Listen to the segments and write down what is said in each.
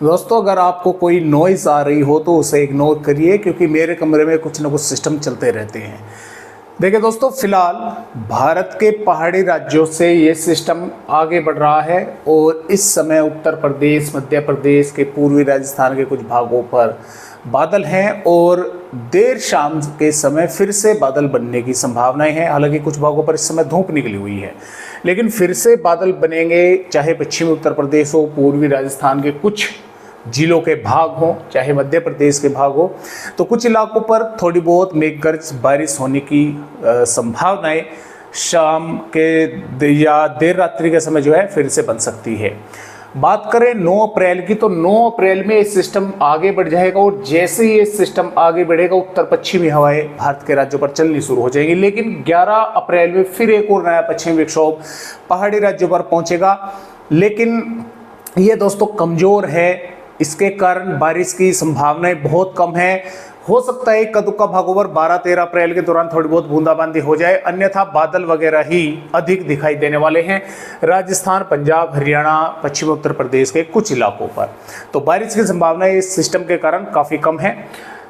दोस्तों अगर आपको कोई नॉइज़ आ रही हो तो उसे इग्नोर करिए, क्योंकि मेरे कमरे में कुछ ना कुछ सिस्टम चलते रहते हैं। देखिए दोस्तों, फिलहाल भारत के पहाड़ी राज्यों से ये सिस्टम आगे बढ़ रहा है और इस समय उत्तर प्रदेश, मध्य प्रदेश के पूर्वी राजस्थान के कुछ भागों पर बादल हैं और देर शाम के समय फिर से बादल बनने की संभावनाएं हैं। हालांकि कुछ भागों पर इस समय धूप निकली हुई है, लेकिन फिर से बादल बनेंगे, चाहे पश्चिमी उत्तर प्रदेश हो, पूर्वी राजस्थान के कुछ जिलों के भाग हो, चाहे मध्य प्रदेश के भाग हो। तो कुछ इलाकों पर थोड़ी बहुत मेघगर्ज बारिश होने की संभावनाएं शाम के या देर रात्रि के समय जो है फिर से बन सकती है। बात करें 9 अप्रैल की, तो 9 अप्रैल में ये सिस्टम आगे बढ़ जाएगा और जैसे ही ये सिस्टम आगे बढ़ेगा उत्तर पश्चिमी हवाएं भारत के राज्यों पर चलनी शुरू हो जाएंगी। लेकिन 11 अप्रैल में फिर एक और नया पश्चिमी विक्षोभ पहाड़ी राज्यों पर पहुंचेगा, लेकिन ये दोस्तों कमज़ोर है। इसके कारण बारिश की संभावनाएं बहुत कम है। हो सकता है इक्का दुक्का भागों पर 12-13 अप्रैल के दौरान थोड़ी बहुत बूंदाबांदी हो जाए, अन्यथा बादल वगैरह ही अधिक दिखाई देने वाले हैं राजस्थान, पंजाब, हरियाणा, पश्चिमी उत्तर प्रदेश के कुछ इलाकों पर। तो बारिश की संभावना इस सिस्टम के कारण काफ़ी कम है।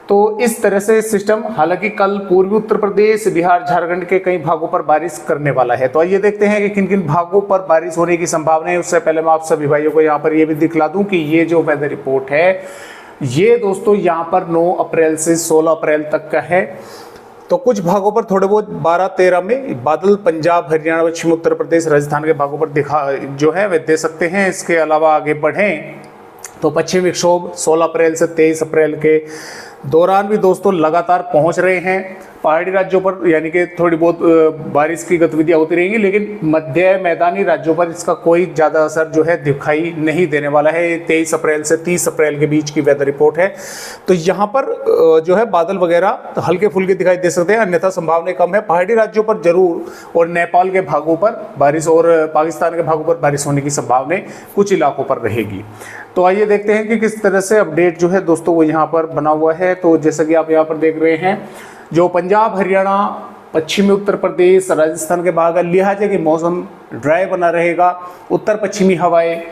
तो इस तरह से सिस्टम हालांकि कल पूर्वी उत्तर प्रदेश, बिहार, झारखंड के कई भागों पर बारिश करने वाला है। तो आइए देखते हैं कि किन किन भागों पर बारिश होने की संभावना है। उससे पहले मैं आप सभी भाइयों को यहाँ पर ये भी दिखला दूं कि ये जो वेदर रिपोर्ट है ये दोस्तों यहाँ पर 9 अप्रैल से 16 अप्रैल तक का है। तो कुछ भागों पर थोड़े बहुत 12-13 में बादल पंजाब, हरियाणा, पश्चिमी उत्तर प्रदेश, राजस्थान के भागों पर दिखा जो है वे दे सकते हैं। इसके अलावा आगे बढ़ें तो पश्चिमी विक्षोभ 16 अप्रैल से 23 अप्रैल के दौरान भी दोस्तों लगातार पहुंच रहे हैं पहाड़ी राज्यों पर, यानी कि थोड़ी बहुत बारिश की गतिविधियां होती रहेंगी, लेकिन मध्य मैदानी राज्यों पर इसका कोई ज़्यादा असर जो है दिखाई नहीं देने वाला है। 23 अप्रैल से 30 अप्रैल के बीच की वेदर रिपोर्ट है। तो यहाँ पर जो है बादल वगैरह तो हल्के फुल्के दिखाई दे सकते हैं, अन्यथा संभावनाएं कम है। पहाड़ी राज्यों पर जरूर और नेपाल के भागों पर बारिश और पाकिस्तान के भागों पर बारिश होने की संभावनाएं कुछ इलाकों पर रहेगी। तो आइए देखते हैं कि किस तरह से अपडेट जो है दोस्तों वो यहाँ पर बना हुआ है। तो जैसा कि आप यहाँ पर देख रहे हैं, जो पंजाब, हरियाणा, पश्चिमी उत्तर प्रदेश, राजस्थान के भाग है, लिहाजा कि मौसम ड्राई बना रहेगा। उत्तर पश्चिमी हवाएं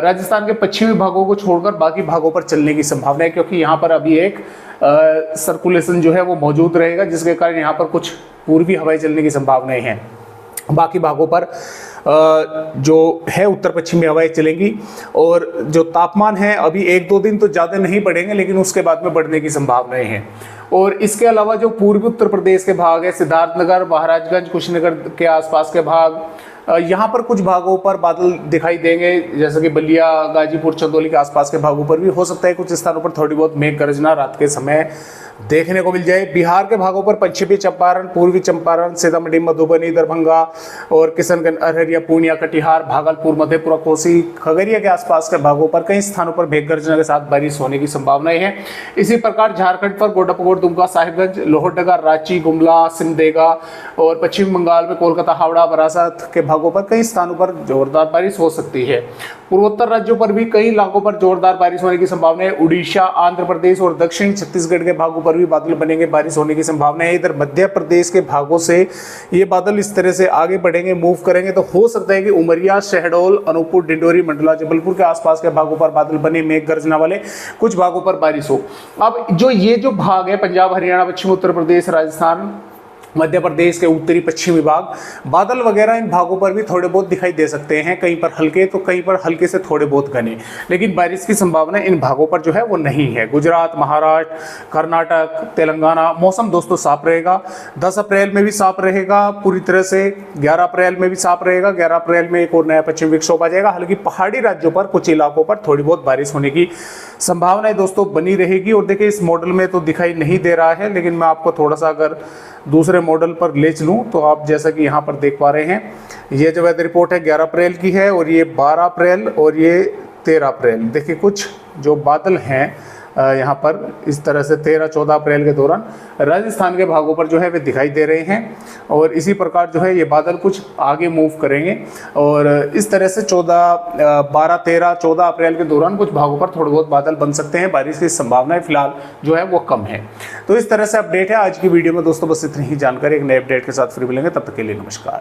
राजस्थान के पश्चिमी भागों को छोड़कर बाकी भागों पर चलने की संभावना है, क्योंकि यहाँ पर अभी एक सर्कुलेशन जो है वो मौजूद रहेगा, जिसके कारण यहाँ पर कुछ पूर्वी हवाएं चलने की संभावनाएं हैं। बाकी भागों पर जो है उत्तर पश्चिमी हवाएं चलेंगी और जो तापमान है अभी 1-2 दिन तो ज़्यादा नहीं बढ़ेंगे, लेकिन उसके बाद में बढ़ने की संभावनाएं हैं। और इसके अलावा जो पूर्वी उत्तर प्रदेश के भाग है, सिद्धार्थनगर, महाराजगंज, कुशीनगर के आसपास के भाग, यहाँ पर कुछ भागों पर बादल दिखाई देंगे, जैसे कि बलिया, गाजीपुर, चंदौली के आसपास के भागों पर भी हो सकता है कुछ स्थानों पर थोड़ी बहुत मेघ गर्जना रात के समय देखने को मिल जाए। बिहार के भागों पर पश्चिमी चंपारण, पूर्वी चंपारण, सीतामढ़ी, मधुबनी, दरभंगा और किशनगंज, अररिया, पूर्णिया, कटिहार, भागलपुर, मधेपुरा, कोसी, खगड़िया के आसपास के भागों पर कई स्थानों पर मेघ गर्जना के साथ बारिश होने की संभावनाएं हैं। इसी प्रकार झारखंड पर गोड्डापगोड, दुमका, साहिबगंज, लोहरदगा, रांची, गुमला, सिमडेगा और पश्चिम बंगाल में कोलकाता, हावड़ा, बरासात के भागों पर कई स्थानों पर जोरदार बारिश हो सकती है। पूर्वोत्तर राज्यों पर भी कई इलाकों पर जोरदार बारिश होने की संभावना है। उड़ीसा, आंध्र प्रदेश और दक्षिण छत्तीसगढ़ के भागों पर भी बादल बनेंगे, बारिश होने की संभावना है। इधर मध्य प्रदेश के भागों से ये बादल इस तरह से आगे बढ़ेंगे, मूव करेंगे, तो हो सकता है कि उमरिया, शहडोल, अनूपपुर, डिंडोरी, मंडला, जबलपुर के आसपास के भागों पर बादल बने, मेघ गर्जना वाले कुछ भागों पर बारिश हो। अब ये जो भाग है पंजाब, हरियाणा, पश्चिमी उत्तर प्रदेश, राजस्थान, मध्य प्रदेश के उत्तरी पश्चिमी भाग, बादल वगैरह इन भागों पर भी थोड़े बहुत दिखाई दे सकते हैं, कहीं पर हल्के तो कहीं पर हल्के से थोड़े बहुत घने, लेकिन बारिश की संभावना इन भागों पर जो है वो नहीं है। गुजरात, महाराष्ट्र, कर्नाटक, तेलंगाना मौसम दोस्तों साफ रहेगा। 10 अप्रैल में भी साफ रहेगा पूरी तरह से, 11 अप्रैल में भी साफ रहेगा। 11 अप्रैल में एक और नया पश्चिमी विक्षोभ आ जाएगा। हालांकि पहाड़ी राज्यों पर कुछ इलाकों पर थोड़ी बहुत बारिश होने की संभावनाएं दोस्तों बनी रहेगी। और देखिए इस मॉडल में तो दिखाई नहीं दे रहा है, लेकिन मैं आपको थोड़ा सा अगर दूसरे मॉडल पर ले चलूँ तो आप जैसा कि यहाँ पर देख पा रहे हैं, ये जो वेदर रिपोर्ट है 11 अप्रैल की है और ये 12 अप्रैल और ये 13 अप्रैल। देखिए कुछ जो बादल हैं यहाँ पर इस तरह से 13-14 अप्रैल के दौरान राजस्थान के भागों पर जो है वे दिखाई दे रहे हैं और इसी प्रकार जो है ये बादल कुछ आगे मूव करेंगे और इस तरह से 12-13-14 अप्रैल के दौरान कुछ भागों पर थोड़े बहुत बादल बन सकते हैं। बारिश की संभावनाएं फिलहाल जो है वो कम है। तो इस तरह से अपडेट है आज की वीडियो में दोस्तों। बस इतनी ही जानकारी, एक नए अपडेट के साथ फिर मिलेंगे, तब तक के लिए नमस्कार।